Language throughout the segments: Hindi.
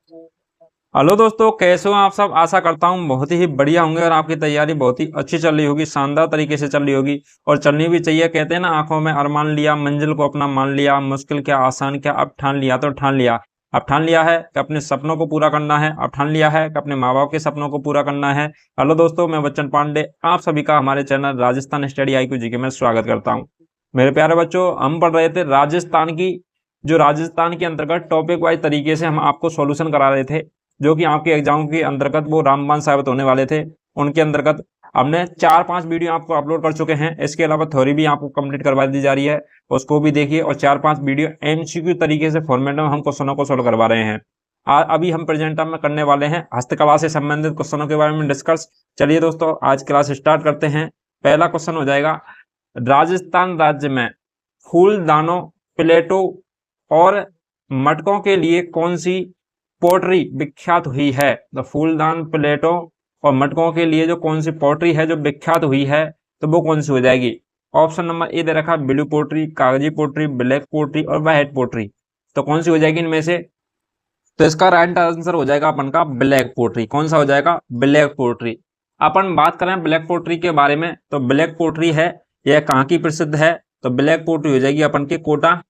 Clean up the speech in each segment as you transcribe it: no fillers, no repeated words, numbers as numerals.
हेलो दोस्तों, कैसे हो आप सब। आशा करता हूँ बहुत ही बढ़िया होंगे और आपकी तैयारी बहुत ही अच्छी चल रही होगी, शानदार तरीके से चल रही होगी और चलनी भी चाहिए। कहते हैं ना, आंखों में अरमान लिया, मंजिल को अपना मान लिया, मुश्किल क्या आसान क्या, अब ठान लिया तो ठान लिया। अब ठान लिया है कि अपने सपनों को पूरा करना है, अब ठान लिया है कि अपने माँ बाप के सपनों को पूरा करना है। हेलो दोस्तों, मैं बच्चन पांडे आप सभी का हमारे चैनल राजस्थान स्टडी IQ जी के में स्वागत करता हूँ। मेरे प्यारे बच्चों, हम पढ़ रहे थे राजस्थान की, जो राजस्थान के अंतर्गत टॉपिक वाइज तरीके से हम आपको सॉल्यूशन करा रहे थे, जो कि आपके एग्जाम के अंतर्गत वो रामबाण साबित होने वाले थे। उनके अंतर्गत हमने 4-5 वीडियो आपको अपलोड कर चुके हैं। इसके अलावा थ्योरी भी आपको कंप्लीट करवा दी जा रही है, उसको भी देखिए। और 4-5 वीडियो MCQ तरीके से फॉर्मेट में हम क्वेश्चनों को सोल्व करवा रहे हैं। अभी हम प्रेजेंट टाइम में करने वाले हैं हस्तकला से संबंधित क्वेश्चनों के बारे में डिस्कस। चलिए दोस्तों, आज क्लास स्टार्ट करते हैं। पहला क्वेश्चन हो जाएगा, राजस्थान राज्य में फूलदानों, प्लेटों और मटकों के लिए कौन सी पोट्री विख्यात हुई है। तो फूलदान, प्लेटों और मटकों के लिए जो कौन सी पोट्री है जो विख्यात हुई है, तो वो कौन सी हो जाएगी। ऑप्शन नंबर ए दे रखा, ब्लू पोट्री, कागजी पोट्री, ब्लैक पोट्री और व्हाइट पोट्री। तो कौन सी हो जाएगी इनमें से। तो इसका राइट आंसर हो जाएगा अपन का ब्लैक पोट्री। कौन सा हो जाएगा, ब्लैक पोट्री। अपन बात करें ब्लैक पोट्री के बारे में, तो ब्लैक पोट्री है यह कहाँ की प्रसिद्ध है। तो ब्लैक पोट्री हो जाएगी अपन के कोटा,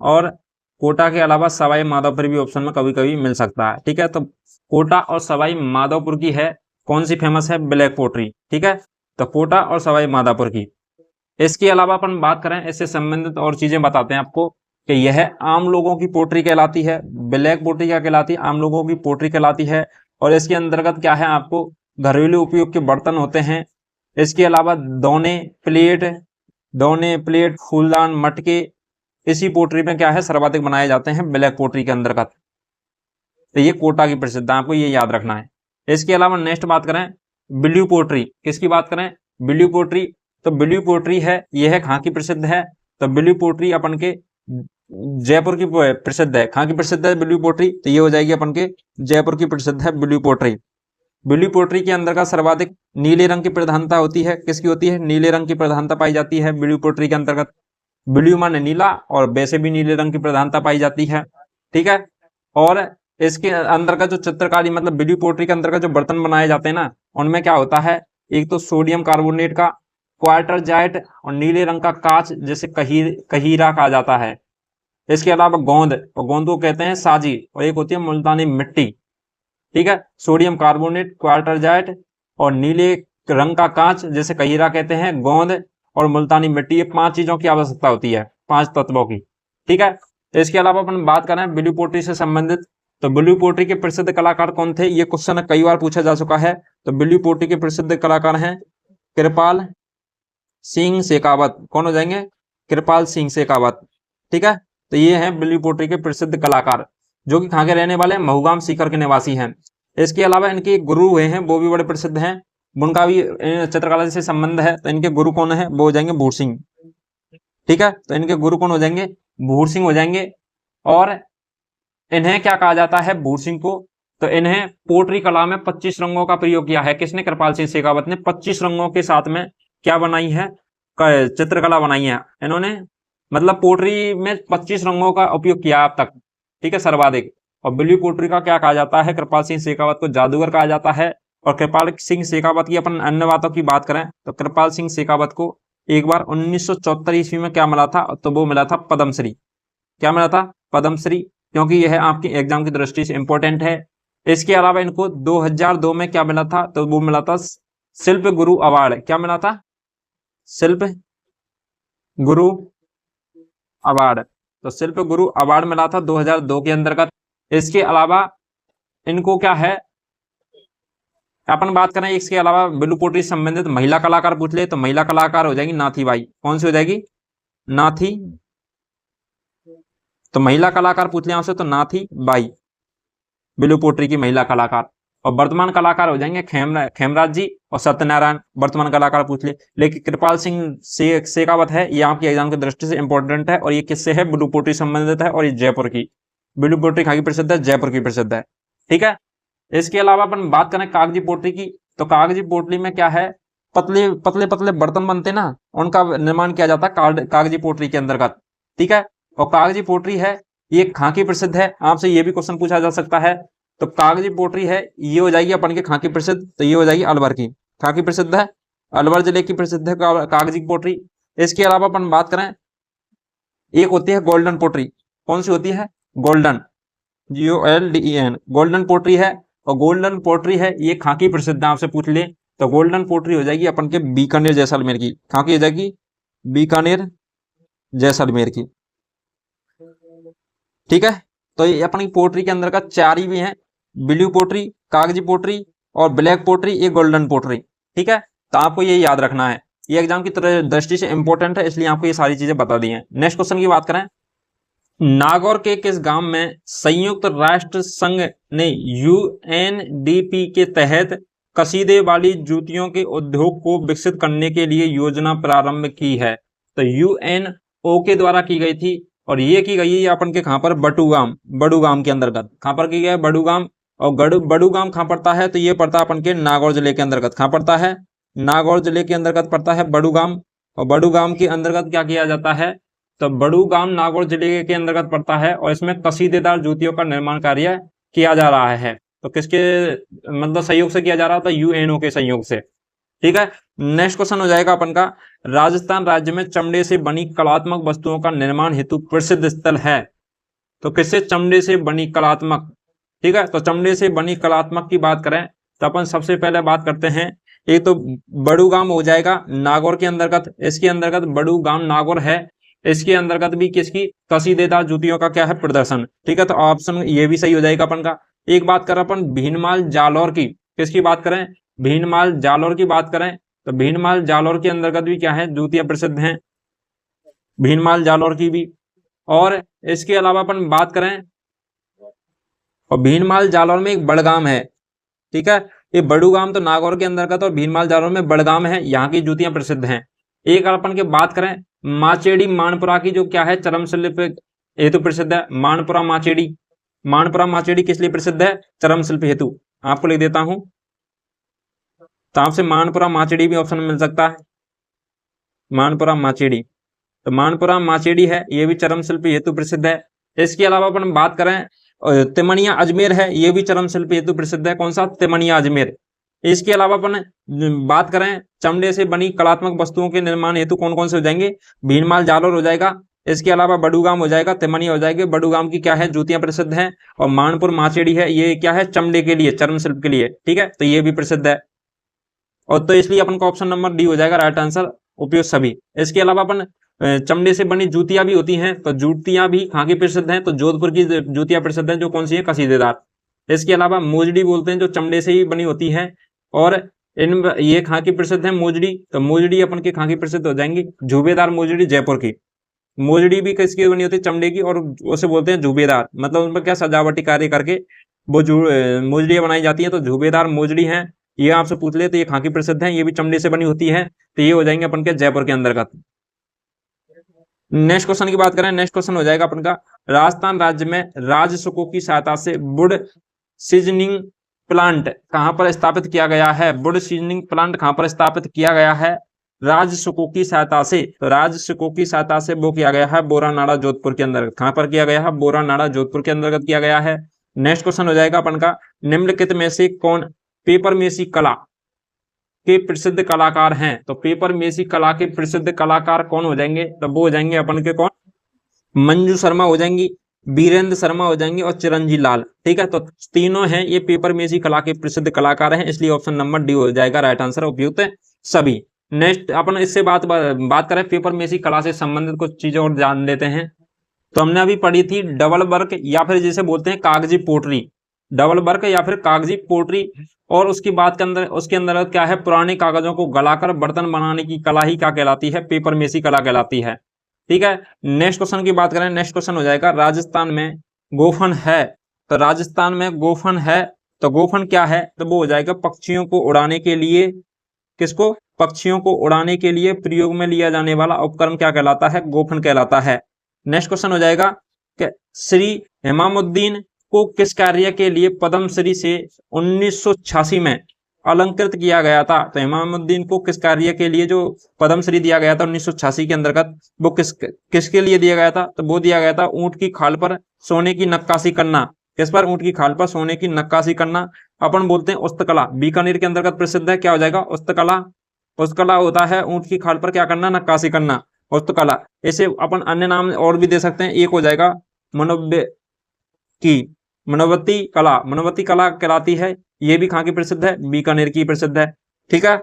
और कोटा के अलावा सवाई माधोपुर भी ऑप्शन में कभी कभी मिल सकता है। ठीक है, तो कोटा और सवाई माधोपुर की है कौन सी फेमस है, ब्लैक पोट्री। ठीक है, तो कोटा और सवाई माधोपुर की। इसके अलावा अपन बात करें, इससे संबंधित और चीजें बताते हैं आपको कि यह आम लोगों की पोट्री कहलाती है। ब्लैक पोट्री क्या कहलाती है, आम लोगों की पोट्री कहलाती है। और इसके अंतर्गत क्या है, आपको घरेलू उपयोग के बर्तन होते हैं। इसके अलावा दोने प्लेट, फूलदान, मटके इसी पोट्री में क्या है, सर्वाधिक बनाए जाते हैं ब्लैक पोट्री के अंतर्गत। तो ये कोटा की प्रसिद्ध है, आपको ये याद रखना है। इसके अलावा नेक्स्ट बात करें, ब्लू पोट्री, किसकी बात करें, ब्लू पोट्री। तो ब्लू पोट्री है, यह है कहाँ की प्रसिद्ध है। तो ब्लू पोट्री अपन के जयपुर की प्रसिद्ध है। कहाँ की प्रसिद्ध है ब्लू पोट्री, तो ये हो जाएगी अपन के जयपुर की प्रसिद्ध है ब्लू पोट्री। ब्लू पोट्री के अंदर का सर्वाधिक नीले रंग की प्रधानता होती है। किसकी होती है, नीले रंग की प्रधानता पाई जाती है ब्लू पोट्री के अंतर्गत। ब्लू माने नीला, और वैसे भी नीले रंग की प्रधानता पाई जाती है। ठीक है, और इसके अंदर का जो चित्रकारी, मतलब ब्लू पोट्री के अंदर का जो बर्तन बनाए जाते हैं ना, उनमें क्या होता है, एक तो सोडियम कार्बोनेट का क्वार्टर जाइट और नीले रंग का कांच, जैसे कहीरा कहा जाता है। इसके अलावा गोंद, और गोंद को कहते हैं साजी, और एक होती है मुल्तानी मिट्टी। ठीक है, सोडियम कार्बोनेट, क्वार्टर जाइट और नीले रंग का कांच, जैसे कहीरा कहते हैं, गोंद और मुल्तानी मिट्टी, ये 5 चीजों की आवश्यकता होती है, 5 तत्वों की। ठीक है, इसके अलावा अपन बात करें ब्लू पोट्री से संबंधित, तो ब्लू पोट्री के प्रसिद्ध कलाकार कौन थे, ये क्वेश्चन कई बार पूछा जा चुका है। तो ब्लू पोट्री के प्रसिद्ध कलाकार हैं कृपाल सिंह शेखावत। कौन हो जाएंगे, कृपाल सिंह शेखावत। ठीक है, तो ये हैं ब्लू पोट्री के प्रसिद्ध कलाकार, जो कि कहाँ के रहने वाले हैं, महूगाम सीकर के निवासी हैं। इसके अलावा इनके गुरु हुए हैं, वो भी बड़े प्रसिद्ध हैं, उनका भी चित्रकला से संबंध है। तो इनके गुरु कौन है, वो हो जाएंगे भूर सिंह। ठीक है, तो इनके गुरु कौन हो जाएंगे, भूर सिंह हो जाएंगे। और इन्हें क्या कहा जाता है, भूर सिंह को, तो इन्हें पोट्री कला में 25 रंगों का प्रयोग किया है। किसने, कृपाल सिंह शेखावत ने 25 रंगों के साथ में क्या बनाई है, चित्रकला बनाई है इन्होंने। मतलब पोट्री में 25 रंगों का उपयोग किया अब तक। ठीक है, सर्वाधिक। और ब्लू पोट्री का क्या कहा जाता है, कृपाल सिंह शेखावत को जादूगर कहा जाता है। और कृपाल सिंह शेखावत की अपन अन्य बातों की बात करें, तो कृपाल सिंह शेखावत को एक बार 1974 ईस्वी में क्या मिला था, तो वो मिला था पद्मश्री। क्या मिला था, पद्मश्री, क्योंकि यह आपकी एग्जाम की दृष्टि से इंपॉर्टेंट है। इसके अलावा इनको 2002 में क्या मिला था, तो वो मिला था शिल्प गुरु अवार्ड। क्या मिला था, शिल्प गुरु अवार्ड। तो शिल्प गुरु अवार्ड मिला था 2002 के अंतर्गत। इसके अलावा इनको क्या है, अपन बात करें इसके अलावा ब्लू पोट्री संबंधित महिला कलाकार पूछ ले, तो महिला कलाकार हो जाएगी नाथी बाई। कौन सी हो जाएगी, नाथी। तो महिला कलाकार पूछ ले आपसे, तो नाथी बाई ब्लू पोट्री की महिला कलाकार। और वर्तमान कलाकार हो जाएंगे खेमराज जी और सत्यनारायण, वर्तमान कलाकार पूछ ले। लेकिन कृपाल सिंह शेखावत है, ये आपके एग्जाम की दृष्टि से इंपॉर्टेंट है, और ये किससे है, ब्लू पोट्री संबंधित है, और ये जयपुर की। ब्लू पोट्री कहाँ की प्रसिद्ध है, जयपुर की प्रसिद्ध है। ठीक है, इसके अलावा अपन बात करें कागजी पोट्री की, तो कागजी पोट्री में क्या है, पतले पतले पतले बर्तन बनते ना, उनका निर्माण किया जाता है कागजी पोट्री के अंतर्गत। ठीक है, और कागजी पोट्री है ये कहाँ की प्रसिद्ध है, आपसे ये भी क्वेश्चन पूछा जा सकता है। तो कागजी पोट्री है ये हो जाएगी अपन के खाकी प्रसिद्ध, तो ये हो जाएगी अलवर की, खाकी प्रसिद्ध है, अलवर जिले की प्रसिद्ध है कागजी पोट्री। इसके अलावा अपन बात करें, एक होती है गोल्डन पोट्री। कौन सी होती है? गोल्डन, GOLDEN, गोल्डन पोट्री है। और गोल्डन पोट्री है ये खाकी प्रसिद्ध है, आपसे पूछ ले तो गोल्डन पोट्री हो जाएगी अपन के बीकानेर जैसलमेर की, खाकी हो जाएगी बीकानेर जैसलमेर की। ठीक है, तो ये अपनी पोट्री के अंदर का चार ही भी है, ब्लू पोट्री, कागजी पोट्री और ब्लैक पोट्री, ये गोल्डन पोट्री। ठीक है, तो आपको ये याद रखना है, ये एग्जाम की दृष्टि से इंपॉर्टेंट है, इसलिए आपको ये सारी चीजें बता दी हैं। नेक्स्ट क्वेश्चन की बात करें, नागौर के किस गांव में संयुक्त राष्ट्र संघ ने UNDP के तहत कसीदे वाली जूतियों के उद्योग को विकसित करने के लिए योजना प्रारंभ की है? तो UNO के द्वारा की गई थी, और ये की गई है अपन के कहां पर? बड़ूगाम के अंतर्गत। कहां पर की गई है? बड़ूगाम। और बड़ूगाम कहां पड़ता है? तो ये पड़ता है अपन के नागौर जिले के अंतर्गत। कहां पड़ता है? नागौर जिले के अंतर्गत पड़ता है बड़ूगाम। और बड़ूगाम के अंतर्गत क्या किया जाता है? तो बड़ूगाम नागौर जिले के अंतर्गत पड़ता है, और इसमें कसीदेदार जूतियों का निर्माण कार्य किया जा रहा है। तो किसके मतलब सहयोग से किया जा रहा था? UNO के सहयोग से। ठीक है, नेक्स्ट क्वेश्चन हो जाएगा अपन का, राजस्थान राज्य में चमड़े से बनी कलात्मक वस्तुओं का निर्माण हेतु प्रसिद्ध स्थल है? तो किससे? चमड़े से बनी कलात्मक। ठीक है, तो चमड़े से बनी कलात्मक की बात करें तो अपन सबसे पहले बात करते हैं, एक तो बड़ूगाम हो जाएगा नागौर के अंतर्गत, इसके अंतर्गत बड़ूगाम नागौर है, इसके अंतर्गत भी किसकी? कसीदेदार जूतियों का क्या है? प्रदर्शन। ठीक है, तो ऑप्शन ये भी सही हो जाएगा अपन का। एक बात करें अपन भीनमाल जालौर की, किसकी बात करें? भीनमाल जालौर की बात करें तो भीनमाल जालौर के अंतर्गत भी क्या है? जूतियां प्रसिद्ध हैं, भीनमाल जालौर की भी। और इसके अलावा अपन बात करें, और भीनमाल जालौर में एक बड़गाम है। ठीक है, ये बड़ूगाम तो नागौर के अंतर्गत और भीनमाल जालौर में बड़गाम है, यहाँ की जूतियां प्रसिद्ध हैं। एक अपन की बात करें माचेड़ी मानपुरा की, जो क्या है? चरम शिल्प हेतु प्रसिद्ध है। मानपुरा माचेड़ी, मानपुरा माचेड़ी किस लिए प्रसिद्ध है? चरम शिल्प हेतु। आपको लिख देता हूं, तो आपसे मानपुरा माचेड़ी भी ऑप्शन मिल सकता है, मानपुरा माचेड़ी। तो मानपुरा माचेड़ी है, ये भी चरम शिल्प हेतु प्रसिद्ध है। इसके अलावा अपन बात करें तिमनिया अजमेर है, ये भी चरम शिल्प हेतु प्रसिद्ध है। कौन सा? तिमनिया अजमेर। इसके अलावा अपन बात करें चमड़े से बनी कलात्मक वस्तुओं के निर्माण हेतु कौन कौन से हो जाएंगे? भीनमाल जालौर हो जाएगा, इसके अलावा बड़ूगाम हो जाएगा, तिमनिया हो जाएगा। बड़ूगाम की क्या है? जूतियां प्रसिद्ध हैं। और मानपुर माचेड़ी है, ये क्या है? चमड़े के लिए, चर्म शिल्प के लिए। ठीक है, तो ये भी प्रसिद्ध है, और तो इसलिए अपन का ऑप्शन नंबर डी हो जाएगा राइट आंसर, उपयुक्त सभी। इसके अलावा अपन चमड़े से बनी जूतियां भी होती हैं, तो जूतियां भी कहाँ की प्रसिद्ध हैं? तो जोधपुर की जूतियां प्रसिद्ध हैं, जो कौन सी है? कसीदेदार। इसके अलावा मोजड़ी बोलते हैं, जो चमड़े से ही बनी होती है, और इन ये कहाँ की प्रसिद्ध है? मोजड़ी। तो मोजड़ी अपन के कहाँ की प्रसिद्ध हो जाएंगी? झूबेदार मोजड़ी जयपुर की। मोजड़ी भी किसकी बनी होती है? चमड़े की, और उसे बोलते हैं झूबेदार, मतलब उन पर क्या सजावटी कार्य करके वो मोजड़ियां बनाई जाती हैं, तो झूबेदार मोजड़ी हैं। ये आपसे पूछ ले तो ये कहाँ की प्रसिद्ध है? ये भी चमड़े से बनी होती है, तो ये हो जाएंगे अपन के जयपुर के अंतर्गत। नेक्स्ट क्वेश्चन की बात करें, नेक्स्ट क्वेश्चन हो जाएगा अपन का, राजस्थान राज्य में राजसुकों की सहायता से वुड सीजनिंग प्लांट कहां पर स्थापित किया गया है? वुड सीजनिंग प्लांट कहां पर स्थापित किया गया है? राजसुकों की सहायता से। तो राजसुकों की सहायता से वो किया गया है बोरानाड़ा जोधपुर के अंतर्गत। कहां पर किया गया है? बोरानाड़ा जोधपुर के अंतर्गत किया गया है। नेक्स्ट क्वेश्चन हो जाएगा अपन का, निम्नलिखित में से कौन पेपर मेसी कला के प्रसिद्ध कलाकार हैं? तो पेपर मेसी कला के प्रसिद्ध कलाकार कौन हो जाएंगे? तो वो हो जाएंगे अपन के कौन? मंजू शर्मा हो जाएंगी, बीरेंद्र शर्मा हो जाएंगे, और चिरंजी लाल। ठीक है, तो तीनों हैं ये पेपर मेसी कला के प्रसिद्ध कलाकार हैं, इसलिए ऑप्शन नंबर डी हो जाएगा राइट आंसर, उपयुक्त सभी। नेक्स्ट अपन इससे बात करें पेपर मेसी कला से संबंधित कुछ चीजें और जान लेते हैं। तो हमने अभी पढ़ी थी डबल वर्क, या फिर जिसे बोलते हैं कागजी पोट्री, डबल वर्क या फिर कागजी पोट्री। और उसकी बात के अंदर उसके अंदर क्या है? पुराने कागजों को गलाकर बर्तन बनाने की कला ही क्या कहलाती है? पेपर मेसी कला कहलाती है। ठीक है, नेक्स्ट क्वेश्चन की बात करें, नेक्स्ट क्वेश्चन हो जाएगा, राजस्थान में गोफन है। तो राजस्थान में गोफन है, तो गोफन क्या है? तो वो हो जाएगा पक्षियों को उड़ाने के लिए, किसको? पक्षियों को उड़ाने के लिए प्रयोग में लिया जाने वाला उपकरण क्या कहलाता है? गोफन कहलाता है। नेक्स्ट क्वेश्चन हो जाएगा कि श्री इमामुद्दीन को किस कार्य के लिए पद्मश्री से 1986 में अलंकृत किया गया था? तो इमामुद्दीन को किस कार्य के लिए जो पद्मश्री दिया गया था 1986 के अंतर्गत, वो किसके लिए दिया गया था? तो वो दिया गया था ऊंट की खाल पर सोने की नक्काशी करना। किस पर? ऊंट की खाल पर सोने की नक्काशी करना। अपन बोलते हैं उस्तकला, बीकानेर के अंतर्गत प्रसिद्ध है, क्या हो जाएगा? उस्तकला। उस्तकला होता है ऊंट की खाल पर क्या करना? नक्काशी करना, उस्तकला। इसे अपन अन्य नाम और भी दे सकते हैं, एक हो जाएगा मनोव्य की मनोवती कला, मनोवती कला कहलाती है, ये भी कहाँ की प्रसिद्ध है? बीकानेर की प्रसिद्ध है। ठीक है,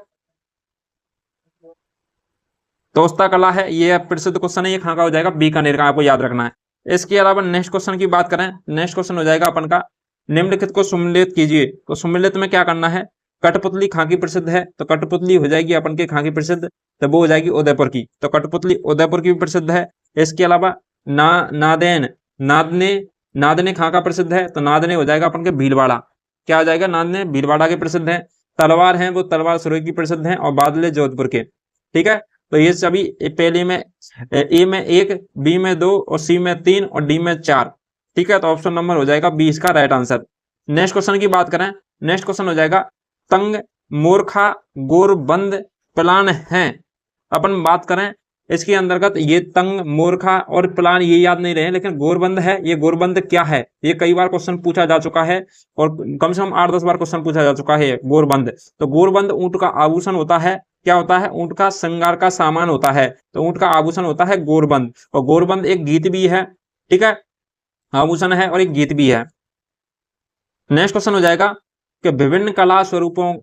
तो उस्ता कला है, ये प्रसिद्ध क्वेश्चन है, ये कहाँ का हो जाएगा? बीकानेर का, आपको याद रखना है। इसके अलावा नेक्स्ट क्वेश्चन की बात करें, नेक्स्ट क्वेश्चन हो जाएगा अपन का, निम्नलिखित को सम्मिलित कीजिए। तो सम्मिलित में क्या करना है? कठपुतली कहाँ की प्रसिद्ध है? तो कठपुतली हो जाएगी अपन के कहाँ की प्रसिद्ध? तो वो हो जाएगी उदयपुर की, तो कठपुतली उदयपुर की भी प्रसिद्ध है। इसके अलावा नादेन, नादने, नादने कहाँ का प्रसिद्ध है? तो नादने हो जाएगा अपन के भीलवाड़ा, क्या हो जाएगा? नादने भीलवाड़ा के प्रसिद्ध है। तलवार है वो तलवार सुरई की प्रसिद्ध है, और बादले जोधपुर के। ठीक है, तो ये सभी पहले में ए में 1, बी में 2 और सी में 3 और डी में 4। ठीक है, तो ऑप्शन नंबर हो जाएगा 20 का राइट आंसर। नेक्स्ट क्वेश्चन की बात करें, नेक्स्ट क्वेश्चन हो जाएगा तंग, मूर्खा, गोरबंद प्लान है। अपन बात करें इसके अंतर्गत, ये तंग, मूर्खा और प्लान ये याद नहीं रहे, लेकिन गोरबंद है, ये गोरबंद क्या है? ये कई बार क्वेश्चन पूछा जा चुका है, और कम से कम 8-10 बार क्वेश्चन पूछा जा चुका है गोरबंद। तो गोरबंद ऊंट का आभूषण होता है, क्या होता है? ऊंट का श्रृंगार का सामान होता है, तो ऊंट का आभूषण होता है गोरबंद। और गोरबंद एक गीत भी है, ठीक है, आभूषण है और एक गीत भी है। नेक्स्ट क्वेश्चन हो जाएगा कि विभिन्न कला स्वरूपों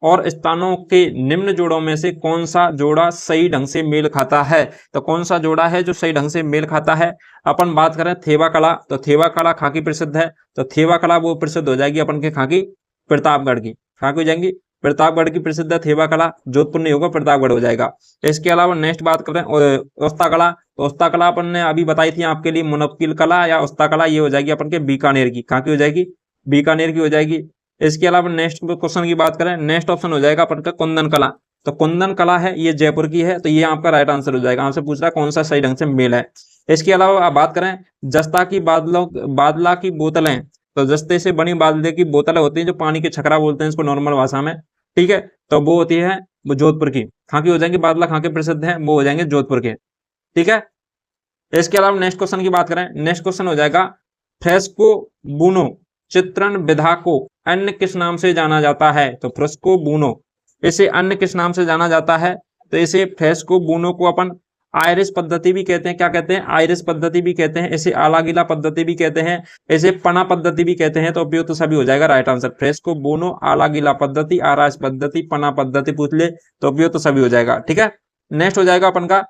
और स्थानों के निम्न जोड़ों में से कौन सा जोड़ा सही ढंग से मेल खाता है? तो कौन सा जोड़ा है जो सही ढंग से मेल खाता है? अपन बात करें थेवा कला, तो थेवा कला कहाँ की प्रसिद्ध है? तो थेवा कला वो प्रसिद्ध हो जाएगी अपन के कहाँ की? प्रतापगढ़ की। कहाँ की हो जाएंगी? प्रतापगढ़ की प्रसिद्ध है थेवा कला, जोधपुर नहीं होगा, प्रतापगढ़ हो जाएगा। इसके अलावा नेक्स्ट बात करें उस्ता कला, तो उस्ता कला अपन ने अभी बताई थी आपके लिए, मुनक्किल कला या उस्ता कला, ये हो जाएगी अपन के बीकानेर की। कहाँ की हो जाएगी? बीकानेर की हो जाएगी। इसके अलावा नेक्स्ट क्वेश्चन की बात करें, नेक्स्ट ऑप्शन हो जाएगा अपन का कुंदन कला, तो कुंदन कला है ये जयपुर की है, तो ये आपका राइट आंसर हो जाएगा। आपसे पूछ रहा है कौन सा सही ढंग से मेल है। इसके अलावा आप बात करें जस्ता की बादला की बोतलें, तो जस्ते से बनी बादले की बोतलें होती हैं, जो पानी के छकरा बोलते हैं इसको नॉर्मल भाषा में। ठीक है, तो वो होती है वो जोधपुर की। कहाँ की हो जाएंगे? बादला कहाँ के प्रसिद्ध है? वो हो जाएंगे जोधपुर के। ठीक है, इसके अलावा नेक्स्ट क्वेश्चन की बात करें, नेक्स्ट क्वेश्चन हो जाएगा फ्रेस्को बूनो चित्रण विधा को अन्य किस नाम से जाना जाता है? तो फ्रेस्को बूनो, इसे अन्य किस नाम से जाना जाता है? तो इसे फ्रेस्को बूनो को अपन आयरिश पद्धति भी कहते हैं। क्या कहते हैं? आयरिश पद्धति भी कहते हैं, इसे आलागिला पद्धति भी कहते हैं, इसे पना पद्धति भी कहते हैं। तो उपयुक्त तो सभी हो जाएगा राइट आंसर। फ्रेस्को बूनो, आलागिला पद्धति, आयरिश पद्धति, पना पद्धति पूछ ले तो उपयुक्त तो सभी हो जाएगा। ठीक है, नेक्स्ट हो जाएगा अपन का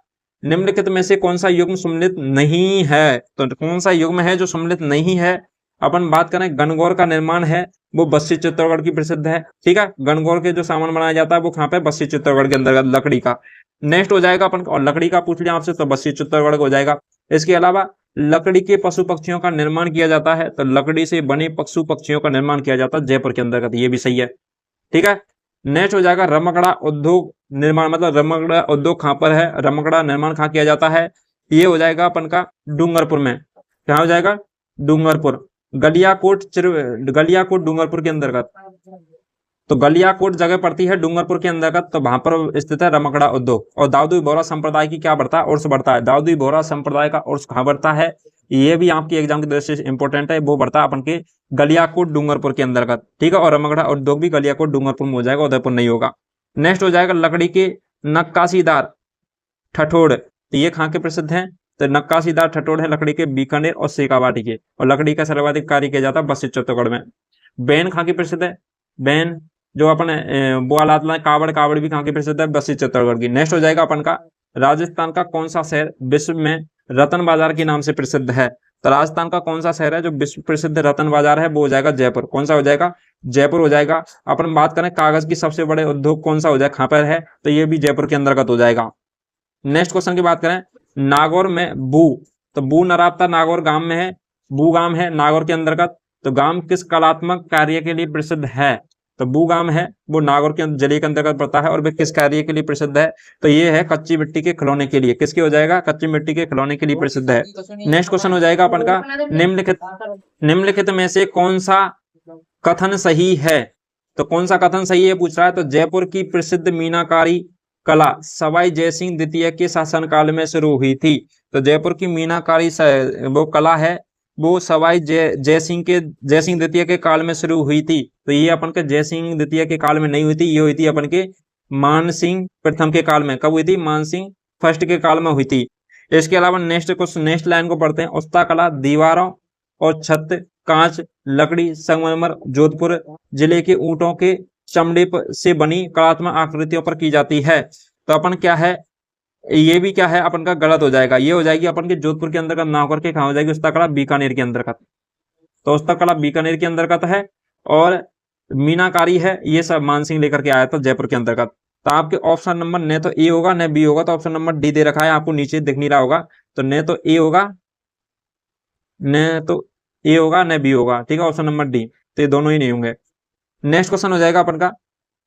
निम्नलिखित में से कौन सा युग्म सम्मिलित नहीं है? तो कौन सा युग्म है जो सम्मिलित नहीं है? अपन बात करें गणगौर का निर्माण है वो बस्सी चित्तौड़गढ़ की प्रसिद्ध है। ठीक है, गणगौर के जो सामान बनाया जाता है वो कहाँ पे? बस्सी चित्तौड़गढ़ के अंतर्गत, लकड़ी का। नेक्स्ट हो जाएगा अपन, और लकड़ी का पूछ लिया आपसे तो बस्सी चित्तौड़गढ़ हो जाएगा। इसके अलावा लकड़ी के पशु पक्षियों का निर्माण किया जाता है, तो लकड़ी से बने पशु पक्षियों का निर्माण किया जाता है जयपुर के अंतर्गत, ये भी सही है। ठीक है, नेक्स्ट हो जाएगा रमकड़ा उद्योग निर्माण, मतलब रमकड़ा उद्योग कहाँ पर है? रमकड़ा निर्माण कहाँ किया जाता है? ये हो जाएगा अपन का डूंगरपुर में। क्या हो जाएगा? डूंगरपुर। गलियाकोट डूंगरपुर के अंतर्गत, तो गलियाकोट जगह पड़ती है डूंगरपुर के अंतर्गत, तो वहां पर स्थित है रमकड़ा उद्योग। और दाऊदी बोहरा संप्रदाय की क्या बढ़ता है? उर्स बढ़ता है। दाऊदी बोहरा संप्रदाय का उर्स कहाँ बढ़ता है? ये भी आपकी एग्जाम की दृष्टि से इंपॉर्टेंट है, वो बढ़ता है अपन के गलियाकोट डूंगरपुर के अंतर्गत। ठीक है, और रमकड़ा उद्योग भी गलियाकोट डूंगरपुर में हो जाएगा, उदयपुर नहीं होगा। नेक्स्ट हो जाएगा लकड़ी के नक्काशीदार ठठोड़, तो ये कहाँ के प्रसिद्ध हैं? तो नक्काशीदार ठठोड़ है लकड़ी के बीकानेर और शेखावाटी के, और लकड़ी का सर्वाधिक कार्य किया जाता है बस्सी चित्तौड़गढ़ में। बैन कहाँ की प्रसिद्ध है? बैन जो अपन वो आलात कावड़ भी कहाँ की प्रसिद्ध है? बस्सी चित्तौड़गढ़ की। नेक्स्ट हो जाएगा अपन का राजस्थान का कौन सा शहर विश्व में रतन बाजार के नाम से प्रसिद्ध है? तो राजस्थान का कौन सा शहर है जो विश्व प्रसिद्ध रतन बाजार है? वो हो जाएगा जयपुर। कौन सा हो जाएगा? जयपुर हो जाएगा। अपन बात करें कागज की सबसे बड़े उद्योग कौन सा हो जाएगा, कहाँ पर है? तो ये भी जयपुर के अंतर्गत हो जाएगा। नेक्स्ट क्वेश्चन की बात करें नागौर में बू, तो बू नरावता नागौर गांव में है, बू गांव है नागौर के अंतर्गत, तो गांव किस कलात्मक कार्य के लिए प्रसिद्ध है? तो बू गांव है वो नागौर के जिले के अंतर्गत पड़ता है, और वे किस कार्य के लिए प्रसिद्ध है? तो ये है कच्ची मिट्टी के खिलौने के लिए। किसके हो जाएगा? कच्ची मिट्टी के खिलौने के लिए प्रसिद्ध है। नेक्स्ट क्वेश्चन हो जाएगा अपन का निम्नलिखित में से कौन सा कथन सही है? तो कौन सा कथन सही है पूछ रहा है। तो जयपुर की प्रसिद्ध मीनाकारी कला सवाई जयसिंह द्वितीय के शासनकाल में शुरू हुई थी। तो जयपुर की मीनाकारी वो कला है वो सवाई जय सिंह द्वितीय के काल में शुरू हुई थी। तो ये अपन के जय सिंह द्वितीय के काल में नहीं हुई थी, ये हुई थी अपन के मान सिंह प्रथम के काल में। कब हुई थी? मान सिंह फर्स्ट के काल में हुई थी। इसके अलावा नेक्स्ट लाइन को पढ़ते हैं। उस्ता कला दीवारों और छत, कांच, लकड़ी, संगमरमर, जोधपुर जिले के ऊंटों के चमड़े से बनी कलात्मक आकृतियों पर की जाती है। तो अपन क्या है, ये भी क्या है अपन का गलत हो जाएगा, ये हो जाएगी अपन के जोधपुर के अंतर्गत ना होकर के कहाँ हो जाएगी? उस्ता कला बीकानेर के अंतर्गत। तो उस्ता कला बीकानेर के अंतर्गत है और मीनाकारी है, ये सब मानसिंह लेकर के आया था जयपुर के अंतर्गत। तो आपके ऑप्शन नंबर न तो ए होगा न बी होगा, तो ऑप्शन नंबर डी दे रखा है आपको, नीचे दिख नहीं रहा होगा। तो न तो ए होगा न बी होगा, ठीक है, ऑप्शन नंबर डी। तो ये दोनों ही नहीं होंगे। नेक्स्ट क्वेश्चन हो जाएगा अपन का,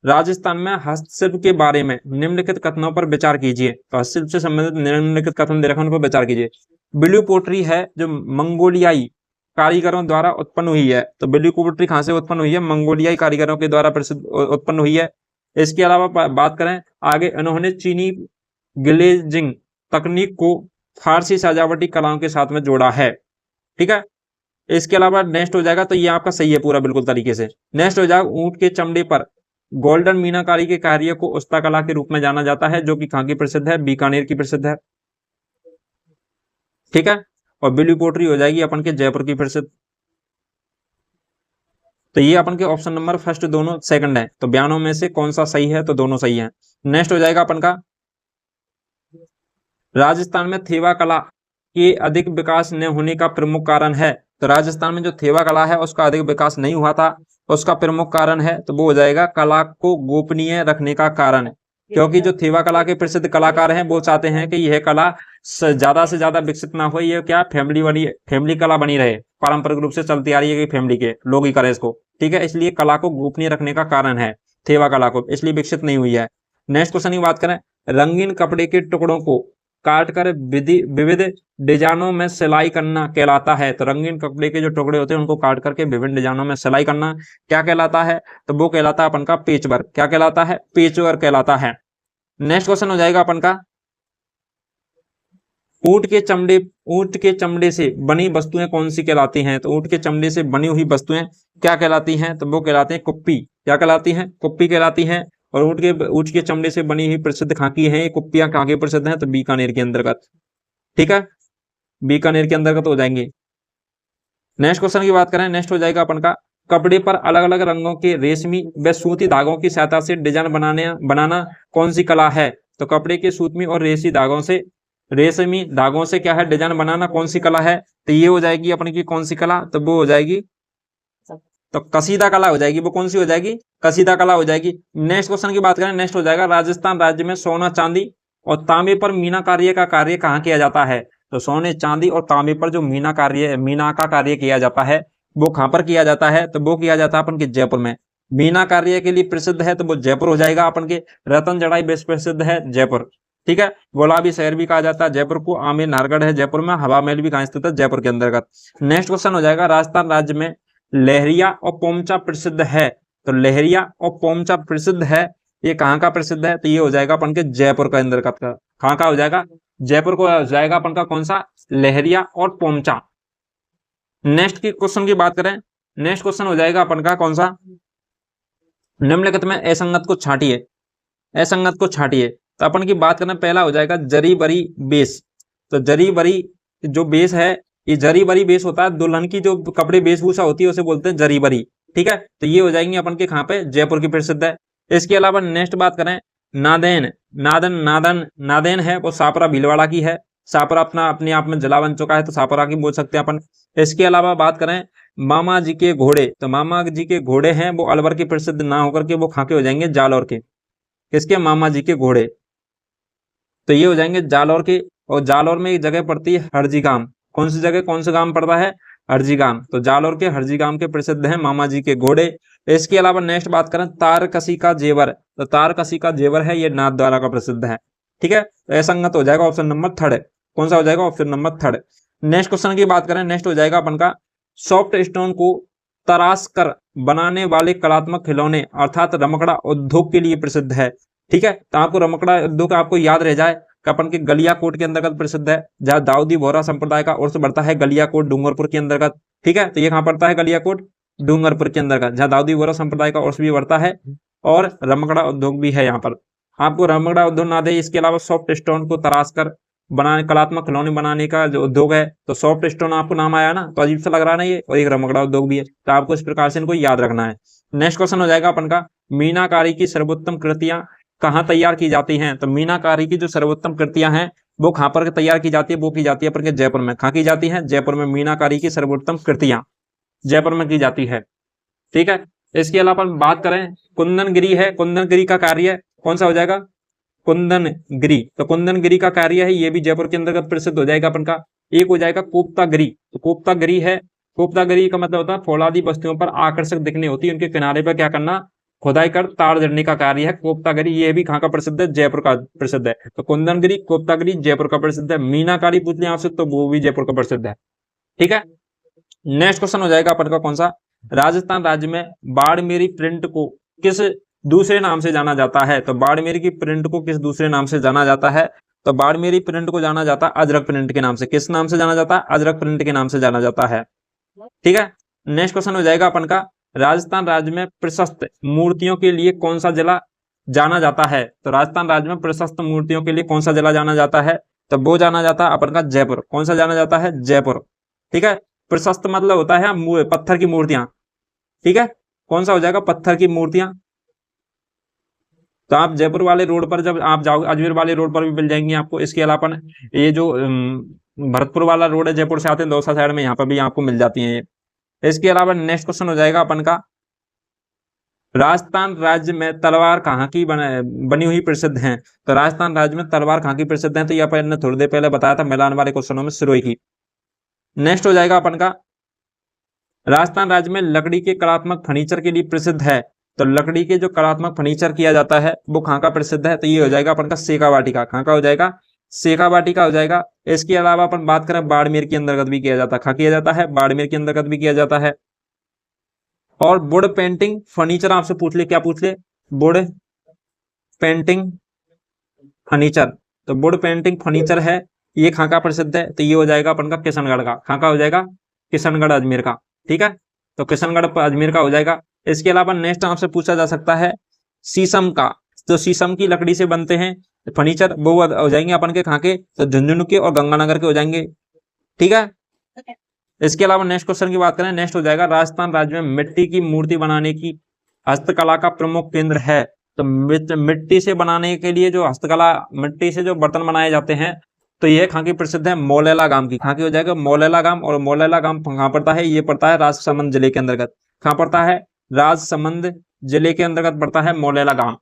राजस्थान में हस्तशिल्प के बारे में निम्नलिखित कथनों पर विचार कीजिए। तो हस्तशिल्प से संबंधित निम्नलिखित कथन दे रखा है, उन पर विचार कीजिए। ब्लू पोट्री है जो मंगोलियाई कारीगरों द्वारा उत्पन्न हुई है। तो ब्लू पोट्री कहां से उत्पन्न हुई है? मंगोलियाई कारीगरों के द्वारा उत्पन्न हुई है। इसके अलावा बात करें आगे, इन्होंने चीनी ग्लेजिंग तकनीक को फारसी सजावटी कलाओं के साथ में जोड़ा है, ठीक है। इसके अलावा नेक्स्ट हो जाएगा, तो ये आपका सही है पूरा बिल्कुल तरीके से। नेक्स्ट हो जाएगा, ऊंट के चमड़े पर गोल्डन मीनाकारी के कार्य को उस्ता कला के रूप में जाना जाता है, जो कि कहां की प्रसिद्ध है? बीकानेर की प्रसिद्ध है, ठीक है। और ब्लू पोट्री हो जाएगी अपन के जयपुर की प्रसिद्ध। तो ये अपन के ऑप्शन नंबर फर्स्ट दोनों सेकंड है। तो बयानों में से कौन सा सही है? तो दोनों सही है। नेक्स्ट हो जाएगा अपन का, राजस्थान में थेवा कला के अधिक विकास न होने का प्रमुख कारण है। तो राजस्थान में जो थेवा कला है उसका अधिक विकास नहीं हुआ था, उसका प्रमुख कारण है तो वो हो जाएगा कला को गोपनीय रखने का कारण। क्योंकि जो थेवा कला के प्रसिद्ध कलाकार हैं वो चाहते हैं कि यह कला ज्यादा से ज्यादा विकसित ना हो, ये क्या फैमिली कला बनी रहे, पारंपरिक रूप से चलती आ रही है कि फैमिली के लोग ही करें इसको, ठीक है। इसलिए कला को गोपनीय रखने का कारण है थेवा कला को, इसलिए विकसित नहीं हुई है। नेक्स्ट क्वेश्चन की बात करें, रंगीन कपड़े के टुकड़ों को काट कर विविध डिजाइनों में सिलाई करना कहलाता है। तो रंगीन कपड़े के जो टुकड़े होते हैं उनको काट करके विभिन्न डिजाइनों में सिलाई करना क्या कहलाता है? तो वो कहलाता है अपन का पेच वर्क। क्या कहलाता है? पेच वर्क कहलाता है। नेक्स्ट क्वेश्चन हो जाएगा अपन का, ऊंट के चमड़े से बनी वस्तुएं कौन सी कहलाती हैं? तो ऊंट के चमड़े से बनी हुई वस्तुएं क्या कहलाती हैं? तो वो कहलाती हैं कुप्पी। क्या कहलाती हैं? कुप्पी कहलाती हैं। और ऊंट के चमड़े से बनी हुई प्रसिद्ध खाकी है, ये कुप्पियां कहाँ की प्रसिद्ध हैं? तो बीकानेर के अंतर्गत, ठीक है, बीकानेर के अंतर्गत हो जाएंगे। नेक्स्ट क्वेश्चन की बात करें, नेक्स्ट हो जाएगा अपन का, कपड़े पर अलग अलग रंगों के रेशमी व सूती धागों की सहायता से डिजाइन बनाना कौन सी कला है? तो कपड़े के सूतमी और रेशमी धागों से क्या है? डिजाइन बनाना कौन सी कला है? तो ये हो जाएगी अपन की कौन सी कला? तो वो हो जाएगी, तो कसीदा कला हो जाएगी। वो कौन सी हो जाएगी? कसीदा कला हो जाएगी। नेक्स्ट क्वेश्चन की बात करें, नेक्स्ट हो जाएगा, राजस्थान राज्य में सोना, चांदी और तांबे पर मीना कार्य का कार्य कहाँ किया जाता है? तो सोने, चांदी और तांबे पर जो मीना का कार्य किया जाता है वो कहाँ पर किया जाता है? तो वो किया जाता है अपन के जयपुर में। मीना कार्य के लिए प्रसिद्ध है तो वो जयपुर हो जाएगा अपन के। रतन जड़ाई बेस प्रसिद्ध है जयपुर, ठीक है। गुलाबी शहर भी कहा जाता है जयपुर को। आमेर नाहरगढ़ है जयपुर में। हवा महल भी कहाँ स्थित है? जयपुर के अंतर्गत। नेक्स्ट क्वेश्चन हो जाएगा, राजस्थान राज्य में लहरिया और पोमचा प्रसिद्ध है। तो लहरिया और पोमचा प्रसिद्ध है, ये कहाँ का प्रसिद्ध है? तो ये हो जाएगा अपन के जयपुर का अंतर्गत का। कहाँ का हो जाएगा? जयपुर को हो जाएगा अपन का कौन सा? लहरिया और पोमचा। नेक्स्ट की क्वेश्चन की बात करें, नेक्स्ट क्वेश्चन हो जाएगा अपन का कौन सा? निम्नलिखित में असंगत को छांटिए। असंगत को छांटिए। तो अपन की बात करें, पहला हो जाएगा जरी बरी बेस। तो जरी बरी जो बेस है, ये जरी बरी बेस होता है, दुल्हन की जो कपड़े वेशभूषा होती है उसे बोलते हैं जरी बरी, ठीक है। तो ये हो जाएंगे अपन के कहाँ पे? जयपुर की प्रसिद्ध है। इसके अलावा नेक्स्ट बात करें, नादेन है वो सापरा भीलवाड़ा की है। सापरा अपने आप में जिला बन चुका है तो सापरा की बोल सकते हैं अपन। इसके अलावा बात करें मामा जी के घोड़े, तो मामा जी के घोड़े हैं वो अलवर के प्रसिद्ध ना होकर के वो खाके हो जाएंगे जालौर के। किसके? मामा जी के घोड़े। तो ये हो जाएंगे जालौर के। और जालौर में एक जगह पड़ती है हरजी गांव। कौन सी जगह, कौन सा गांव पड़ता है? हरजी गांव। तो जालौर के हरजी गांव के प्रसिद्ध हैं मामा जी के घोड़े। इसके अलावा नेक्स्ट बात करें, तारकसी का जेवर। तो तारकसी का जेवर है ये नाथद्वारा का प्रसिद्ध है, ठीक है। तो असंगत हो जाएगा ऑप्शन नंबर थर्ड। कौन सा हो जाएगा? Option number third. Next question की बात करें, नेक्स्ट हो जाएगा अपन का, सॉफ्ट स्टोन को तराश कर बनाने वाले कलात्मक खिलौने अर्थात रमकड़ा उद्योग के लिए प्रसिद्ध है, ठीक है। तो आपको रमकड़ा उद्योग आपको याद रह जाए, अपन के गलियाकोट के अंतर्गत प्रसिद्ध है, जहाँ दाऊदी बोहरा संप्रदाय का उर्स बढ़ता है गलियाकोट डूंगरपुर के अंतर्गत। ठीक है, तो ये कहाँ पड़ता है? गलियाकोट डूंगरपुर के अंतर्गत, जहाँ दाऊदी बोहरा संप्रदाय का उर्स भी बढ़ता है और रमकड़ा उद्योग भी है यहाँ पर। आपको रमकड़ा उद्योग ना दे, इसके अलावा सॉफ्ट स्टोन को तराश कर बनाने, कलात्मक खिलौने बनाने का जो उद्योग है, तो सॉफ्ट स्टोन आपको नाम आया ना, तो अजीब सा लग रहा है ना ये, और एक रमकड़ा उद्योग भी है, तो आपको इस प्रकार से इनको याद रखना है। नेक्स्ट क्वेश्चन हो जाएगा अपन का, मीनाकारी की सर्वोत्तम कृतियां कहाँ तैयार की जाती हैं? तो मीनाकारी की जो सर्वोत्तम कृतियां हैं वो कहाँ पर तैयार की जाती है? वो की जाती है अपन के जयपुर में। कहाँ की जाती है? जयपुर में। मीनाकारी की सर्वोत्तम कृतियां जयपुर में की जाती है। ठीक है, इसके अलावा अपन बात करें, कुंदनगिरी है, कुंदनगिरी का कार्य कौन सा हो जाएगा? कुंदनगिरी, तो कुंदनगिरी का कार्य है, ये भी जयपुर के अंतर्गत प्रसिद्ध हो जाएगा अपन का। एक हो जाएगा कोफ्तागिरी, तो कोफ्तागिरी है, कोफ्तागिरी का मतलब होता है फौलादी बस्तियों पर आकर्षक दिखने होती है, उनके किनारे पर क्या करना? खुदाई कर तार जड़ने का कार्य है कोफ्तागिरी। ये भी कहाँ का प्रसिद्ध है? जयपुर का प्रसिद्ध है। तो कुंदनगिरी, कोफ्तागिरी जयपुर का प्रसिद्ध है। मीनाकारी पूछ लिया आपसे, तो वो भी जयपुर का प्रसिद्ध है। ठीक है, नेक्स्ट क्वेश्चन हो जाएगा अपन का कौन सा? राजस्थान राज्य में बाड़मेरी प्रिंट को किस दूसरे नाम से जाना जाता है? तो बाड़मेरी की प्रिंट को किस दूसरे नाम से जाना जाता है? तो बाड़मेरी प्रिंट को जाना जाता है अजरक प्रिंट के नाम से। किस नाम से जाना जाता है? अजरक प्रिंट के नाम से जाना जाता है। ठीक है, नेक्स्ट क्वेश्चन हो जाएगा अपन का, राजस्थान राज्य में प्रशस्त मूर्तियों के लिए कौन सा जिला जाना जाता है? तो राजस्थान राज्य में प्रशस्त मूर्तियों के लिए कौन सा जिला जाना जाता है? तो वो जाना जाता है अपन का जयपुर। कौन सा जाना जाता है? जयपुर। ठीक है, प्रशस्त मतलब होता है पत्थर की मूर्तियां। ठीक है, कौन सा हो जाएगा? पत्थर की मूर्तियां। तो आप जयपुर वाले रोड पर जब आप जाओगे, अजमेर वाले रोड पर भी मिल जाएंगी आपको। इसके अलावा ये जो भरतपुर वाला रोड है, जयपुर से आते हैं दौसा साइड में, यहाँ पर भी आपको मिल जाती है ये। इसके अलावा नेक्स्ट क्वेश्चन हो जाएगा अपन का, राजस्थान राज्य में तलवार कहाँ की बनी हुई प्रसिद्ध हैं? तो राजस्थान राज्य में तलवार कहाँ की प्रसिद्ध है? तो ये अपन ने थोड़ी देर पहले बताया था मिलान वाले क्वेश्चनों में, सिरोही की। नेक्स्ट हो जाएगा अपन का, राजस्थान राज्य में लकड़ी के कलात्मक फर्नीचर के लिए प्रसिद्ध है। तो लकड़ी के जो कलात्मक फर्नीचर किया जाता है वो कहाँ का प्रसिद्ध है? तो ये हो जाएगा अपन का शेखावाटी का। कहाँ का हो जाएगा? शेखावाटी का हो जाएगा। इसके अलावा अपन बात करें, बाड़मेर के अंतर्गत भी किया जाता है। कहाँ किया जाता है? बाड़मेर के अंतर्गत भी किया जाता है। और वुड पेंटिंग फर्नीचर आपसे पूछ ले, क्या पूछ ले? Would painting furniture. तो वुड पेंटिंग फर्नीचर है, ये कहाँ का प्रसिद्ध है? तो ये हो जाएगा अपन का किशनगढ़ का। कहाँ का हो जाएगा? किशनगढ़ अजमेर का। ठीक है, तो किशनगढ़ अजमेर का हो जाएगा। इसके अलावा नेक्स्ट आपसे पूछा जा सकता है शीशम का, तो शीशम की लकड़ी से बनते हैं फर्नीचर, वो हो जाएंगे अपन के कहाँ के? तो झुंझुनू के और गंगानगर के हो जाएंगे। ठीक है, इसके अलावा नेक्स्ट क्वेश्चन की बात करें, नेक्स्ट हो जाएगा, राजस्थान राज्य में मिट्टी की मूर्ति बनाने की हस्तकला का प्रमुख केंद्र है। तो मिट्टी से बनाने के लिए जो हस्तकला, मिट्टी से जो बर्तन बनाए जाते हैं, तो ये कहाँ की प्रसिद्ध है? मौलेला गांव की। कहाँ की हो जाएगा? मौलेला गांव। और मौलेला गांव कहाँ पड़ता है? ये पड़ता है राजसमंद जिले के अंतर्गत। कहाँ पड़ता है? राजसमंद जिले के अंतर्गत पड़ता है मौलेला गांव।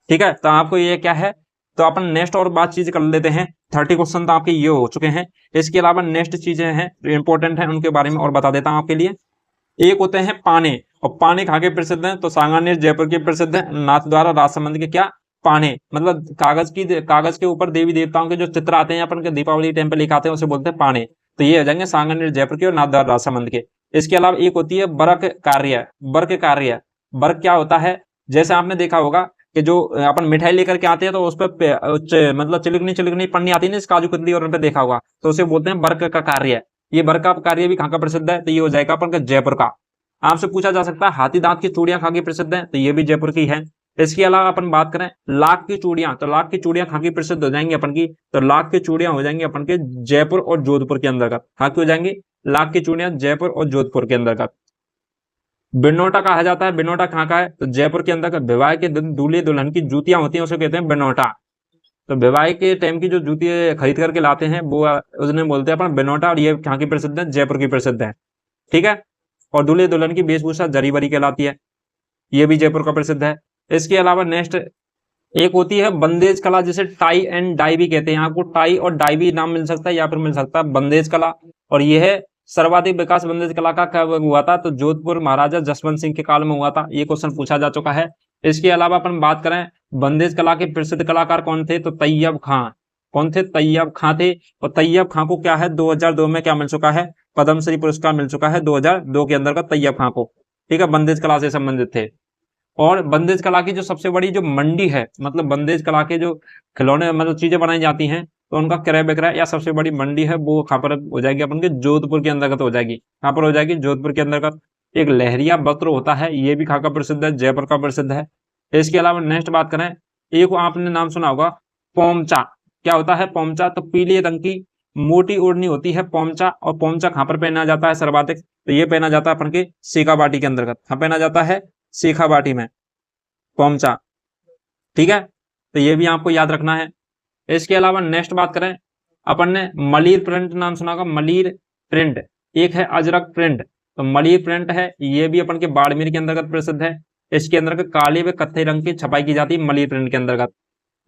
ठीक है, तो आपको ये क्या है, तो अपन नेक्स्ट और बात चीज कर लेते हैं। 30 क्वेश्चन तो आपके ये हो चुके हैं। इसके अलावा नेक्स्ट चीजें हैं जो इंपॉर्टेंट है, उनके बारे में और बता देता हूं आपके लिए। एक होते हैं पाने, और पाने कहाँ के प्रसिद्ध हैं? तो सांगानेर जयपुर के प्रसिद्ध है। नाथद्वारा राजसमंद के क्या? पाने। मतलब कागज के ऊपर देवी देवताओं के जो चित्र आते हैं अपन के दीपावली टाइम पे लिखाते हैं, उसे बोलते हैं पाने। तो ये हो जाएंगे सांगानेर जयपुर के और नाथद्वारा राजसमंद के। इसके अलावा एक होती है बर्क कार्य। बर्क कार्य, बर्क क्या होता है? जैसे आपने देखा होगा कि जो अपन मिठाई लेकर के आते हैं तो उस पर मतलब चिलकनी पन्नी आती है ना, काजू कतली, और उन पे देखा होगा, तो उसे बोलते हैं बर्क का कार्य। ये बर्क का कार्य भी कहाँ का प्रसिद्ध है? तो ये हो जाएगा अपन का जयपुर का। आपसे पूछा जा सकता है हाथी दांत की चूड़ियां कहाँ की प्रसिद्ध है? तो ये भी जयपुर की है। इसके अलावा अपन बात करें लाख की चूड़ियां, तो लाख की चूड़ियां कहाँ की प्रसिद्ध हो जाएंगी अपन की? तो लाख की चूड़ियां हो जाएंगी अपन के जयपुर और जोधपुर के अंतर्गत। कहाँ की हो जाएंगी? लाख की चूड़ियां जयपुर और जोधपुर के अंतर्गत। बिनौटा कहा जाता है, बिनौटा कहाँ का है? तो जयपुर के अंदर विवाह के दिन दूल्हे दुल्हन की जूतियां होती हैं, उसे कहते हैं बिनौटा। तो विवाह के टाइम की जो जूती खरीद करके लाते हैं वो उसने बोलते हैं अपन बिनौटा, और ये कहाँ की प्रसिद्ध है? जयपुर की प्रसिद्ध है। ठीक है, और दूल्हे दुल्हन की वेशभूषा जरी बरी कहलाती है, ये भी जयपुर का प्रसिद्ध है। इसके अलावा नेक्स्ट एक होती है बंदेज कला, जिसे टाई एंड डाई भी कहते हैं। आपको टाई और डाई भी नाम मिल सकता है, या फिर मिल सकता है बंदेज कला। और यह है सर्वाधिक विकास बंदेज कला का कब हुआ था? तो जोधपुर महाराजा जसवंत सिंह के काल में हुआ था। ये क्वेश्चन पूछा जा चुका है। इसके अलावा अपन बात करें बंदेज कला के प्रसिद्ध कलाकार कौन थे? तो तैयब खां। कौन थे? तैयब खां थे। और तैयब खां को क्या है, 2002 में क्या मिल चुका है? पद्मश्री पुरस्कार मिल चुका है 2002 के अंदर का तैयब खां को। ठीक है, बंदेज कला से संबंधित थे। और बंदेज कला की जो सबसे बड़ी जो मंडी है, मतलब बंदेज कला के जो खिलौने मतलब चीजें बनाई जाती हैं, तो उनका क्रय विक्रय या सबसे बड़ी मंडी है वो कहाँ पर हो जाएगी अपन के जोधपुर के अंतर्गत हो जाएगी। कहाँ पर हो जाएगी? जोधपुर के अंतर्गत। एक लहरिया वस्त्र होता है, ये भी खाका प्रसिद्ध है, जयपुर का प्रसिद्ध है। इसके अलावा नेक्स्ट बात करें, एक आपने नाम सुना होगा पोमचा। क्या होता है पोमचा? तो पीले रंग की मोटी ओढ़नी होती है पोमचा, और पोमचा कहाँ पर पहना जाता है सर्वाधिक? तो ये पहना जाता है अपन के शेखावाटी के अंतर्गत। कहाँ पहना जाता है? शेखावाटी में पोमचा। ठीक है, तो ये भी आपको याद रखना है। इसके अलावा नेक्स्ट बात करें, अपन ने मलिर प्रिंट नाम सुना होगा, मलिर प्रिंट। एक है अजरक प्रिंट, तो मलिर प्रिंट है, ये भी अपन के बाड़मेर के अंतर्गत प्रसिद्ध है। इसके अंतर्गत काले व कत्थे रंग की छपाई की जाती है मलिर प्रिंट के अंतर्गत।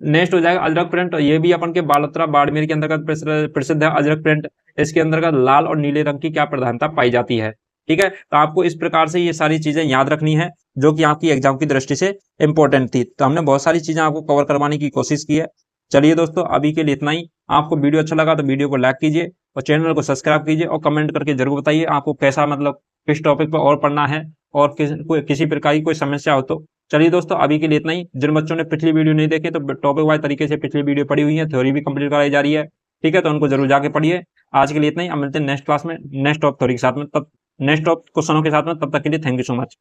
नेक्स्ट हो जाएगा अजरक प्रिंट, ये भी अपन के बालोतरा बाड़मेर के अंतर्गत प्रसिद्ध है अजरक प्रिंट। इसके अंतर्गत लाल और नीले रंग की क्या प्रधानता पाई जाती है। ठीक है, तो आपको इस प्रकार से ये सारी चीजें याद रखनी है जो कि आपकी एग्जाम की दृष्टि से इंपॉर्टेंट थी। तो हमने बहुत सारी चीजें आपको कवर करवाने की कोशिश की है। चलिए दोस्तों, अभी के लिए इतना ही। आपको वीडियो अच्छा लगा तो वीडियो को लाइक कीजिए और चैनल को सब्सक्राइब कीजिए और कमेंट करके जरूर बताइए आपको कैसा मतलब किस टॉपिक पर और पढ़ना है और किसी प्रकार की कोई समस्या हो तो। चलिए दोस्तों, अभी के लिए इतना ही। जिन बच्चों ने पिछली वीडियो नहीं देखे तो टॉपिक वाइज तरीके से पिछली वीडियो पढ़ी हुई है, थ्योरी भी कंप्लीट कराई जा रही है। ठीक है, तो उनको जरूर जाके पढ़िए। आज के लिए इतना ही, अब मिलते हैं नेक्स्ट क्लास में नेक्स्ट टॉप थ्योरी के साथ में, तब नेक्स्ट टॉप क्वेश्चनों के साथ में। तब तक के लिए थैंक यू सो मच।